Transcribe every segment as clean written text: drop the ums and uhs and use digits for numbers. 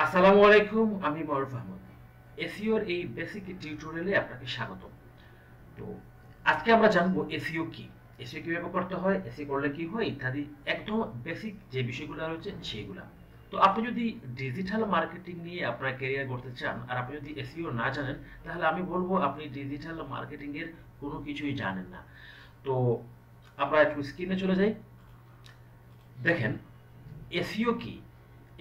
আসসালামু আলাইকুম, আমি মারুফ আহমদ। এসইওর এই বেসিক টিউটোরিয়ালে আপনাকে স্বাগত। তো আজকে আমরা জানবো এসইও কি, এসইও কিভাবে করতে হয়, এসইও করলে কি হয় ইত্যাদি, একদম বেসিক যে বিষয়গুলো রয়েছে সেইগুলা। তো আপনি যদি ডিজিটাল মার্কেটিং নিয়ে আপনার ক্যারিয়ার করতে চান আর আপনি যদি এসইও না জানেন, তাহলে আমি বলবো আপনি ডিজিটাল মার্কেটিং এর কোনো কিছুই জানেন না। তো আমরা একটু স্ক্রিনে চলে যাই। দেখেন, এসইও কি?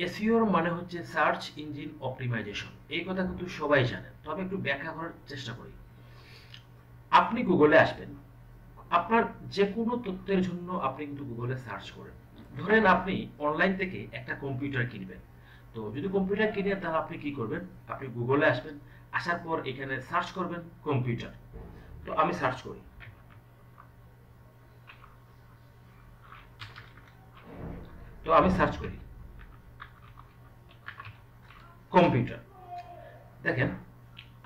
এসইওর মানে হচ্ছে সার্চ ইঞ্জিন অপটিমাইজেশন। এই কথা কিন্তু সবাই জানেন, তবে একটু ব্যাখ্যা করার চেষ্টা করি। আপনি গুগলে আসবেন, আপনার যে কোনো তথ্যের জন্য আপনি কিন্তু গুগলে সার্চ করেন। ধরেন আপনি অনলাইন থেকে একটা কম্পিউটার কিনবেন। তো যদি কম্পিউটার কিনেন তাহলে আপনি কি করবেন? আপনি গুগলে আসবেন, আসার পর এখানে সার্চ করবেন কম্পিউটার। তো আমি সার্চ করি, কম্পিউটার। দেখেন,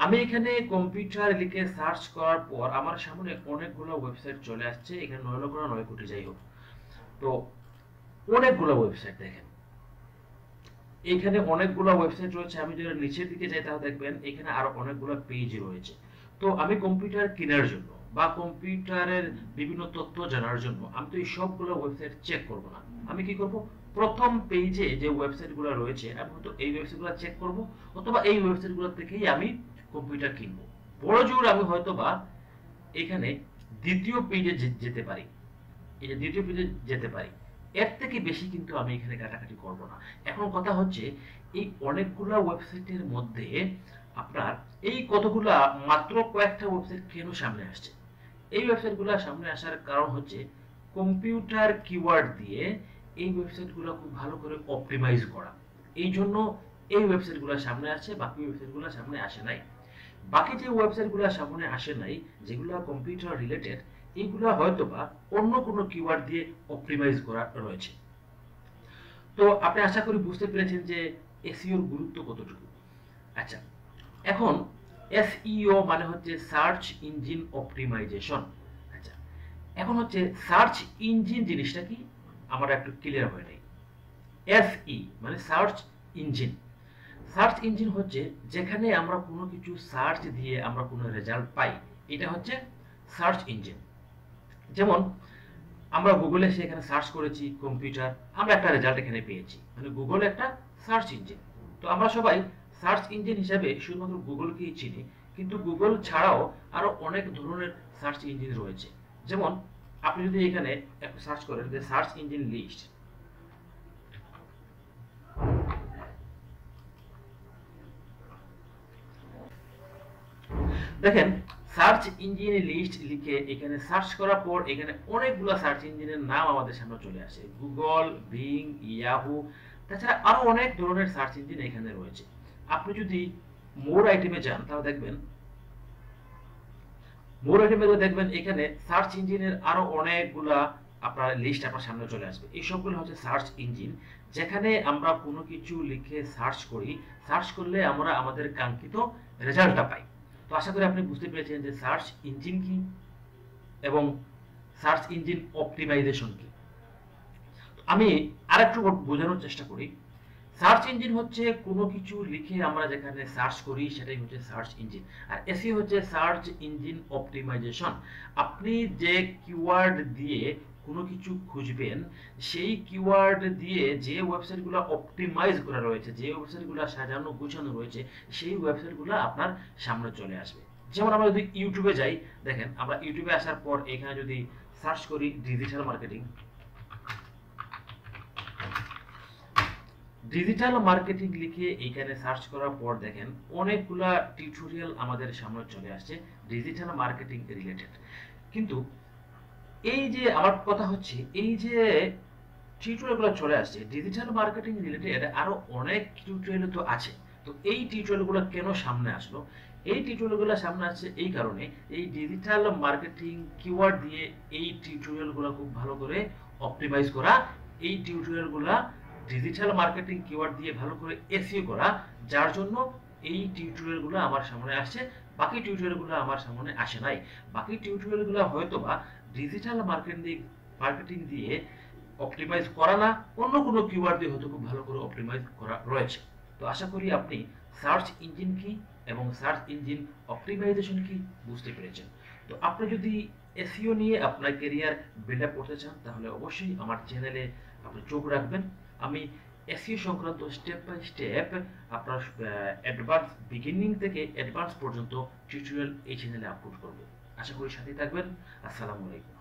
আমি এখানে কম্পিউটার লিখে সার্চ করার পর আমার সামনে অনেকগুলো ওয়েবসাইট চলে আসছে। এখানে 9 লক্ষ না 9 কোটি, যাই হোক। তো অনেকগুলো ওয়েবসাইট দেখেন, এখানে অনেকগুলো ওয়েবসাইট রয়েছে। আমি যদি নিচের দিকে যাই তাহলে দেখবেন এখানে আরো অনেকগুলো পেজ রয়েছে। তো আমি কম্পিউটার কেনার জন্য বা কম্পিউটারের বিভিন্ন তথ্য জানার জন্য আমি তো এই সবগুলো ওয়েবসাইট চেক করব না। আমি কি করব? প্রথম পেজে যে ওয়েবসাইটগুলো রয়েছে আমি হয়তো এই ওয়েবসাইটগুলো চেক করব, অথবা এই ওয়েবসাইটগুলো থেকেই আমি কম্পিউটার কিনবো। বড় জোর আমি হয়তো বা এখানে দ্বিতীয় পেজে যেতে পারি, এই যে দ্বিতীয় পেজে যেতে পারি। এর থেকে বেশি কিন্তু আমি এখানে কাটাকাটি করব না। এখন কথা হচ্ছে, এই অনেকগুলা ওয়েবসাইটের মধ্যে আপনার এই কতগুলা মাত্র কয়েকটা ওয়েবসাইট কেন সামনে আসছে? এই ওয়েবসাইটগুলো সামনে আসার কারণ হচ্ছে কম্পিউটার কিওয়ার্ড দিয়ে এই ওয়েবসাইটগুলো খুব ভালো করে অপটিমাইজ করা। এই জন্য এই ওয়েবসাইটগুলো সামনে আসছে, বাকি ওয়েবসাইটগুলো সামনে আসে নাই। বাকি যে ওয়েবসাইটগুলো সামনে আসে নাই, যেগুলো কম্পিউটার রিলেটেড, এইগুলো হয়তোবা অন্য কোনো কিওয়ার্ড দিয়ে অপটিমাইজ করা রয়েছে। তো আপনি আশা করি বুঝতে পেরেছেন যে এসইওর গুরুত্ব কতটুকু। আচ্ছা, এখন এসইও মানে হচ্ছে সার্চ ইঞ্জিন অপটিমাইজেশন। আচ্ছা, এখন হচ্ছে সার্চ ইঞ্জিন জিনিসটা কি আমার একটু ক্লিয়ার হয়ে নেই। এসই মানে সার্চ ইঞ্জিন। সার্চ ইঞ্জিন হচ্ছে যেখানে আমরা কোনো কিছু সার্চ দিয়ে আমরা কোনো রেজাল্ট পাই, এটা হচ্ছে সার্চ ইঞ্জিন। যেমন আমরা গুগলে সেখানে সার্চ করেছি কম্পিউটার, আমরা একটা রেজাল্ট এখানে পেয়েছি, মানে গুগল একটা সার্চ ইঞ্জিন। তো আমরা সবাই সার্চ ইঞ্জিন হিসেবে শুধুমাত্র গুগলকেই চিনি, কিন্তু গুগল ছাড়াও আরো অনেক ধরনের সার্চ ইঞ্জিন রয়েছে। যেমন আপনি যদি এখানে একটু সার্চ করেন যে সার্চ ইঞ্জিন লিস্ট, দেখেন সার্চ ইঞ্জিন লিস্ট লিখে এখানে সার্চ করার পর এখানে অনেকগুলো সার্চ ইঞ্জিনের নাম আমাদের সামনে চলে আসে, গুগল, বিং, ইয়াহু। তাছাড়া আরো অনেক ধরনের সার্চ ইঞ্জিন এখানে রয়েছে। আপনি যদি মোর আইটেমে যান তাহলে দেখবেন, মোর আইটেমে দেখবেন এখানে সার্চ ইঞ্জিনের আরো অনেকগুলা আপনার লিস্ট আপনার সামনে চলে আসবে। এই সবগুলো হচ্ছে সার্চ ইঞ্জিন, যেখানে আমরা কোনো কিছু লিখে সার্চ করি, সার্চ করলে আমরা আমাদের কাঙ্ক্ষিত রেজাল্টটা পাই। তো আশা করি আপনি বুঝতে পেরেছেন যে সার্চ ইঞ্জিন কি এবং সার্চ ইঞ্জিন অপটিমাইজেশন কি। আমি আরেকটু বোঝানোর চেষ্টা করি। সার্চ ইঞ্জিন হচ্ছে কোনো কিছু লিখে আমরা যেখানে সার্চ করি সেটাই হচ্ছে সার্চ ইঞ্জিন, আর এসইও হচ্ছে সার্চ ইঞ্জিন অপটিমাইজেশন। আপনি যে কিওয়ার্ড দিয়ে কোনো কিছু খুঁজবেন, সেই কিওয়ার্ড দিয়ে যে ওয়েবসাইটগুলো অপটিমাইজ করা রয়েছে, যে ওয়েবসাইটগুলো সাজানো গুছানো রয়েছে, সেই ওয়েবসাইটগুলো আপনার সামনে চলে আসবে। যেমন আমরা যদি ইউটিউবে যাই, দেখেন আমরা ইউটিউবে আসার পর এখানে যদি সার্চ করি ডিজিটাল মার্কেটিং, ডিজিটাল মার্কেটিং লিখে এখানে সার্চ করার পর দেখেন অনেকগুলা টিউটোরিয়াল আমাদের সামনে চলে আসছে ডিজিটাল মার্কেটিং রিলেটেড। কিন্তু এই যে আমার কথা হচ্ছে, এই যে টিউটোরিয়ালগুলো চলে আসছে ডিজিটাল মার্কেটিং রিলেটেড, আরো অনেক টিউটোরিয়াল তো আছে। তো এই টিউটোরিয়ালগুলো কেন সামনে আসলো? এই টিউটোরিয়ালগুলো সামনে আসছে এই কারণে, এই ডিজিটাল মার্কেটিং কিওয়ার্ড দিয়ে এই টিউটোরিয়ালগুলো খুব ভালো করে অপটিমাইজ করা, এই টিউটোরিয়ালগুলো ডিজিটাল মার্কেটিং কিওয়ার্ড দিয়ে ভালো করে এসইও করা, যার জন্য এই টিউটোরিয়ালগুলো আমার সামনে আসছে। বাকি টিউটোরিয়ালগুলো আমার সামনে আসে নাই। বাকি টিউটোরিয়ালগুলো হয়তোবা ডিজিটাল মার্কেটিং দিয়ে অপটিমাইজ করা না, অন্য কোনো কিওয়ার্ড দিয়ে হয়তো খুব ভালো করে অপটিমাইজ করা রয়েছে। তো আশা করি আপনি সার্চ ইঞ্জিন কি এবং সার্চ ইঞ্জিন অপটিমাইজেশন কি বুঝতে পেরেছেন। তো আপনি যদি এসইও নিয়ে আপনার ক্যারিয়ার বিল্ড আপ করতে চান তাহলে অবশ্যই আমার চ্যানেলে আপনি চোখ রাখবেন। আমি এসইও সংক্রান্ত স্টেপ বাই স্টেপ আপনার অ্যাডভান্স বিগিনিং থেকে অ্যাডভান্স পর্যন্ত টিউটোরিয়াল এই চ্যানেলে আপলোড করব। আশা করি সাথে থাকবেন। আসসালামু আলাইকুম।